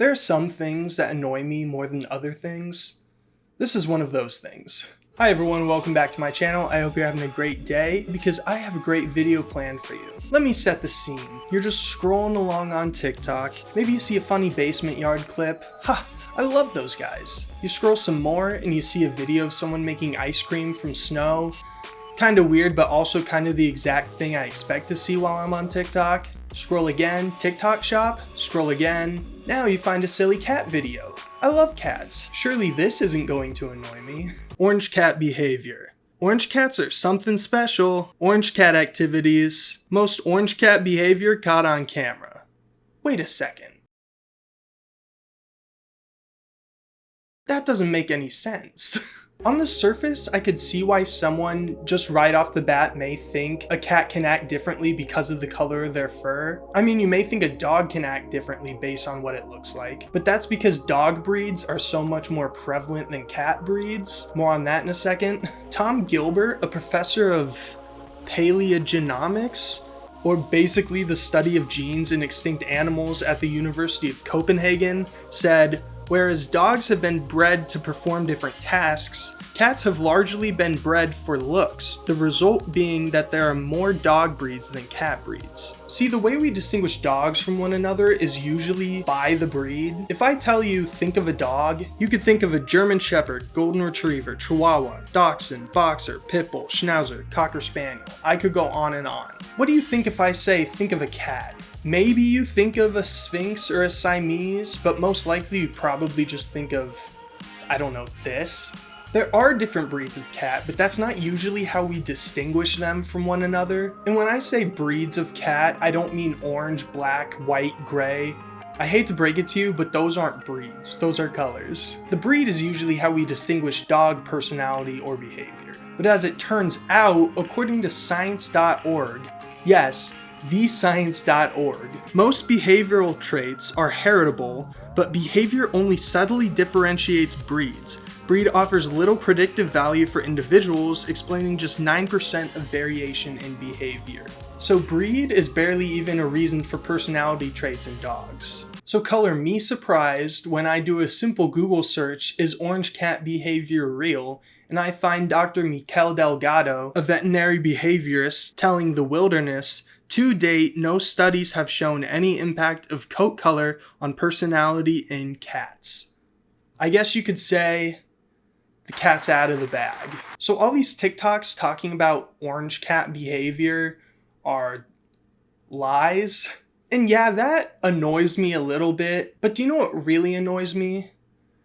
There are some things that annoy me more than other things. This is one of those things. Hi everyone, welcome back to my channel. I hope you're having a great day because I have a great video planned for you. Let me set the scene. You're just scrolling along on TikTok. Maybe you see a funny basement yard clip. Ha! I love those guys. You scroll some more and you see a video of someone making ice cream from snow. Kinda weird, but also kind of the exact thing I expect to see while I'm on TikTok. Scroll again, TikTok shop, scroll again. Now you find a silly cat video. I love cats. Surely this isn't going to annoy me. Orange cat behavior. Orange cats are something special. Orange cat activities. Most orange cat behavior caught on camera. Wait a second. That doesn't make any sense. On the surface, I could see why someone just right off the bat may think a cat can act differently because of the color of their fur. I mean, you may think a dog can act differently based on what it looks like, but that's because dog breeds are so much more prevalent than cat breeds. More on that in a second. Tom Gilbert, a professor of paleogenomics, or basically the study of genes in extinct animals at the University of Copenhagen, said, whereas dogs have been bred to perform different tasks, cats have largely been bred for looks, the result being that there are more dog breeds than cat breeds. See, the way we distinguish dogs from one another is usually by the breed. If I tell you think of a dog, you could think of a German Shepherd, Golden Retriever, Chihuahua, Dachshund, Boxer, Pit Bull, Schnauzer, Cocker Spaniel. I could go on and on. What do you think if I say think of a cat? Maybe you think of a Sphinx or a Siamese, but most likely you probably just think of, I don't know, this. There are different breeds of cat, but that's not usually how we distinguish them from one another. And when I say breeds of cat, I don't mean orange, black, white, gray. I hate to break it to you, but those aren't breeds, those are colors. The breed is usually how we distinguish dog personality or behavior. But as it turns out, according to science.org, yes, thescience.org. Most behavioral traits are heritable, but behavior only subtly differentiates breeds. Breed offers little predictive value for individuals, explaining just 9% of variation in behavior. So breed is barely even a reason for personality traits in dogs. So color me surprised when I do a simple Google search, is orange cat behavior real? And I find Dr. Mikel Delgado, a veterinary behaviorist, telling The Wilderness, to date, no studies have shown any impact of coat color on personality in cats. I guess you could say the cat's out of the bag. So all these TikToks talking about orange cat behavior are lies. And yeah, that annoys me a little bit, but do you know what really annoys me?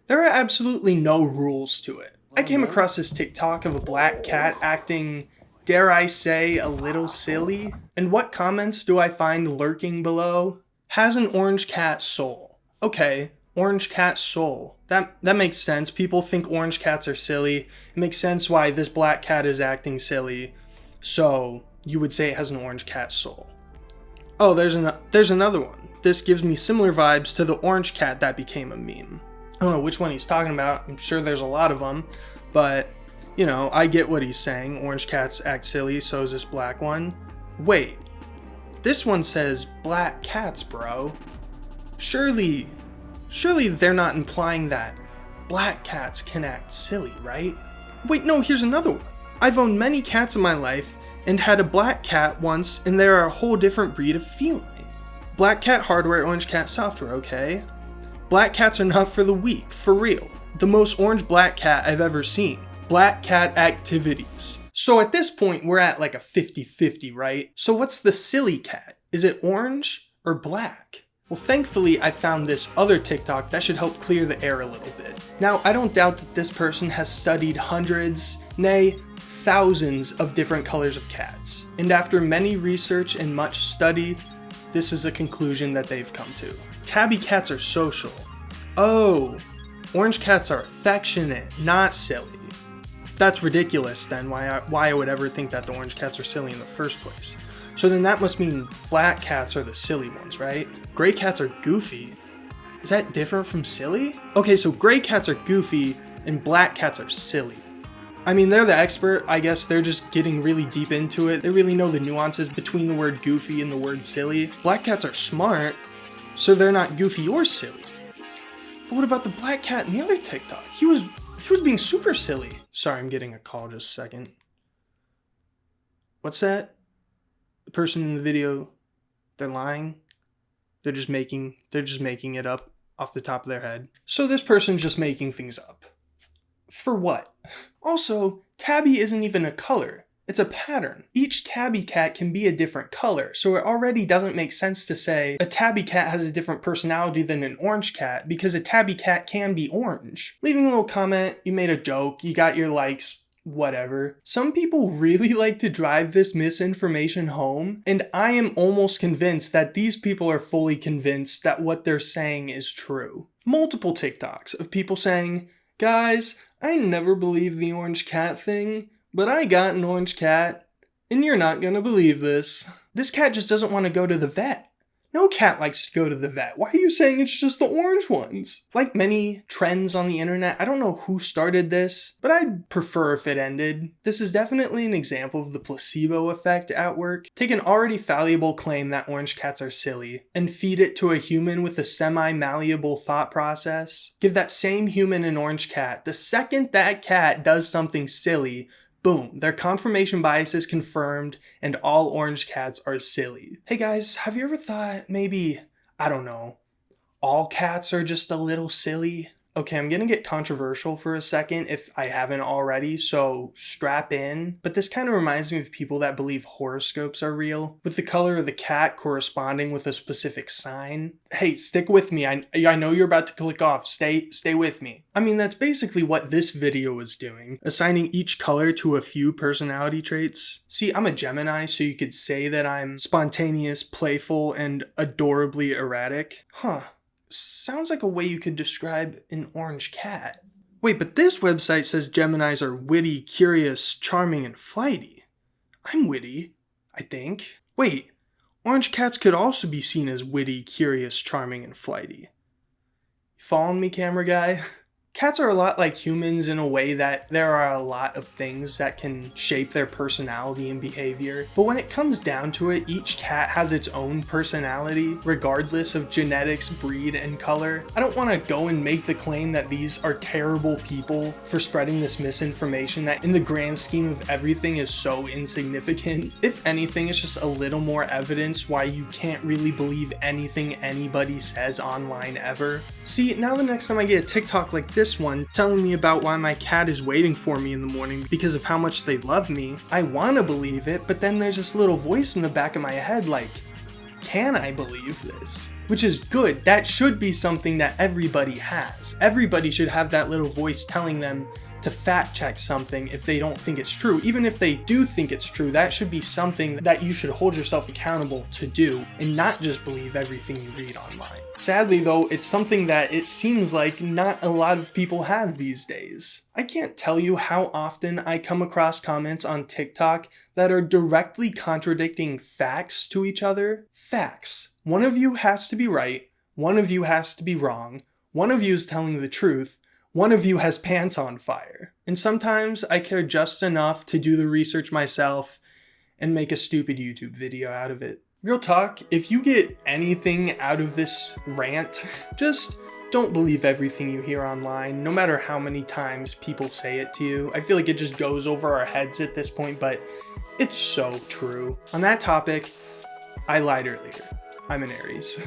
There are absolutely no rules to it. I came across this TikTok of a black cat acting, dare I say, a little silly. And what comments do I find lurking below? Has an orange cat soul. Okay, orange cat soul. That makes sense. People think orange cats are silly. It makes sense why this black cat is acting silly. So you would say it has an orange cat soul. Oh, there's another one. This gives me similar vibes to the orange cat that became a meme. I don't know which one he's talking about. I'm sure there's a lot of them, but you know, I get what he's saying. Orange cats act silly, so is this black one. Wait, this one says black cats, bro. Surely they're not implying that black cats can act silly, right? Wait, no, here's another one. I've owned many cats in my life and had a black cat once, and they are a whole different breed of feline. Black cat hardware, orange cat software, okay? Black cats are not for the weak, for real. The most orange black cat I've ever seen. Black cat activities. So at this point, we're at like a 50-50, right? So what's the silly cat? Is it orange or black? Well, thankfully, I found this other TikTok that should help clear the air a little bit. Now, I don't doubt that this person has studied hundreds, nay, thousands of different colors of cats. And after many research and much study, this is a conclusion that they've come to. Tabby cats are social. Oh, orange cats are affectionate, not silly. That's ridiculous then, why I would ever think that the orange cats are silly in the first place. So then that must mean black cats are the silly ones, right? Gray cats are goofy. Is that different from silly? Okay, so gray cats are goofy and black cats are silly. I mean, they're the expert. I guess they're just getting really deep into it. They really know the nuances between the word goofy and the word silly. Black cats are smart, so they're not goofy or silly. But what about the black cat in the other TikTok? He was being super silly. Sorry, I'm getting a call, just a second. What's that? The person in the video, they're lying? They're just making it up off the top of their head. So this person's just making things up. For what? Also, tabby isn't even a color. It's a pattern. Each tabby cat can be a different color, so it already doesn't make sense to say a tabby cat has a different personality than an orange cat because a tabby cat can be orange. Leaving a little comment, you made a joke, you got your likes, whatever. Some people really like to drive this misinformation home, and I am almost convinced that these people are fully convinced that what they're saying is true. Multiple TikToks of people saying, guys, I never believed the orange cat thing, but I got an orange cat, and you're not gonna believe this. This cat just doesn't want to go to the vet. No cat likes to go to the vet. Why are you saying it's just the orange ones? Like many trends on the internet, I don't know who started this, but I'd prefer if it ended. This is definitely an example of the placebo effect at work. Take an already fallible claim that orange cats are silly and feed it to a human with a semi-malleable thought process. Give that same human an orange cat. The second that cat does something silly, boom, their confirmation bias is confirmed and all orange cats are silly. Hey guys, have you ever thought maybe, I don't know, all cats are just a little silly? Okay, I'm gonna get controversial for a second if I haven't already, so strap in. But this kind of reminds me of people that believe horoscopes are real, with the color of the cat corresponding with a specific sign. Hey, stick with me. I know you're about to click off. Stay with me. I mean, that's basically what this video is doing, assigning each color to a few personality traits. See, I'm a Gemini, so you could say that I'm spontaneous, playful, and adorably erratic. Huh. Sounds like a way you could describe an orange cat. Wait, but this website says Geminis are witty, curious, charming, and flighty. I'm witty, I think. Wait, orange cats could also be seen as witty, curious, charming, and flighty. You following me, camera guy? Cats are a lot like humans in a way that there are a lot of things that can shape their personality and behavior. But when it comes down to it, each cat has its own personality, regardless of genetics, breed, and color. I don't want to go and make the claim that these are terrible people for spreading this misinformation that in the grand scheme of everything is so insignificant. If anything, it's just a little more evidence why you can't really believe anything anybody says online ever. See, now the next time I get a TikTok like this one telling me about why my cat is waiting for me in the morning because of how much they love me, I want to believe it, but then there's this little voice in the back of my head like, can I believe this? Which is good. That should be something that everybody has. Everybody should have that little voice telling them to fact check something if they don't think it's true. Even if they do think it's true, that should be something that you should hold yourself accountable to do and not just believe everything you read online. Sadly though, it's something that it seems like not a lot of people have these days. I can't tell you how often I come across comments on TikTok that are directly contradicting facts to each other. Facts. One of you has to be right, one of you has to be wrong, one of you is telling the truth, one of you has pants on fire. And sometimes I care just enough to do the research myself and make a stupid YouTube video out of it. Real talk, if you get anything out of this rant, just don't believe everything you hear online, no matter how many times people say it to you. I feel like it just goes over our heads at this point, but it's so true. On that topic, I lied earlier. I'm an Aries.